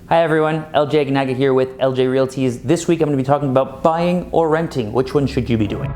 Hi everyone, LJ Aguinaga here with LJ Realties. This week I'm going to be talking about buying or renting. Which one should you be doing?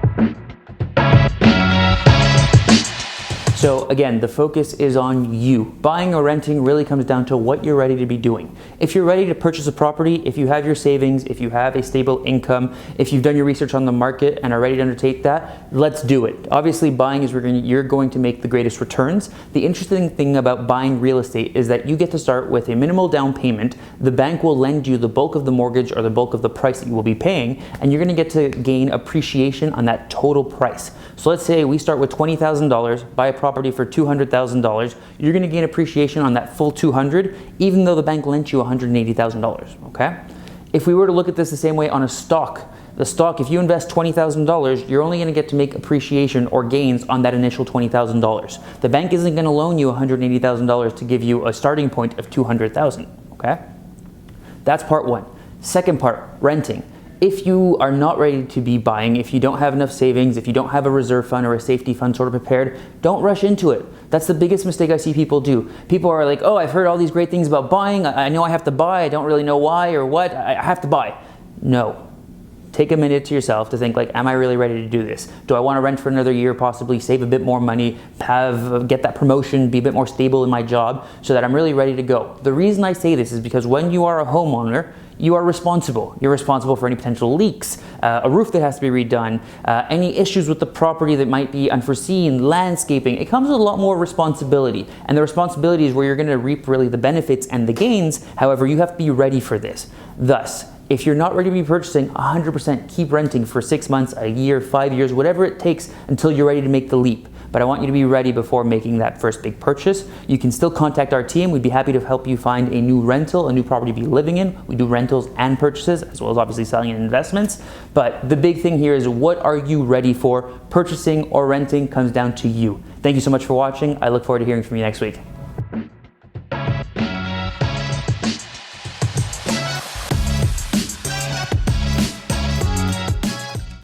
So again, the focus is on you. Buying or renting really comes down to what you're ready to be doing. If you're ready to purchase a property, if you have your savings, if you have a stable income, if you've done your research on the market and are ready to undertake that, let's do it. Obviously, buying is where you're going to make the greatest returns. The interesting thing about buying real estate is that you get to start with a minimal down payment. The bank will lend you the bulk of the mortgage or the bulk of the price that you will be paying, and you're going to get to gain appreciation on that total price. So let's say we start with $20,000, buy a property for $200,000, you're going to gain appreciation on that full $200,000, even though the bank lent you $180,000, okay? If we were to look at this the same way on a stock, the stock, if you invest $20,000, you're only going to get to make appreciation or gains on that initial $20,000. The bank isn't going to loan you $180,000 to give you a starting point of $200,000, okay? That's part one. Second part, renting. If you are not ready to be buying, if you don't have enough savings, if you don't have a reserve fund or a safety fund sort of prepared, don't rush into it. That's the biggest mistake I see people do. People are like, oh, I've heard all these great things about buying. I know I have to buy. I don't really know why or what. I have to buy. No. Take a minute to yourself to think like, am I really ready to do this? Do I want to rent for another year, possibly save a bit more money, get that promotion, be a bit more stable in my job so that I'm really ready to go? The reason I say this is because when you are a homeowner, you are responsible. You're responsible for any potential leaks, a roof that has to be redone, any issues with the property that might be unforeseen, landscaping. It comes with a lot more responsibility. And the responsibility is where you're gonna reap really the benefits and the gains. However, you have to be ready for this. Thus, if you're not ready to be purchasing, 100% keep renting for 6 months, a year, 5 years, whatever it takes until you're ready to make the leap. But I want you to be ready before making that first big purchase. You can still contact our team. We'd be happy to help you find a new rental, a new property to be living in. We do rentals and purchases, as well as obviously selling and investments. But the big thing here is, what are you ready for? Purchasing or renting comes down to you. Thank you so much for watching. I look forward to hearing from you next week.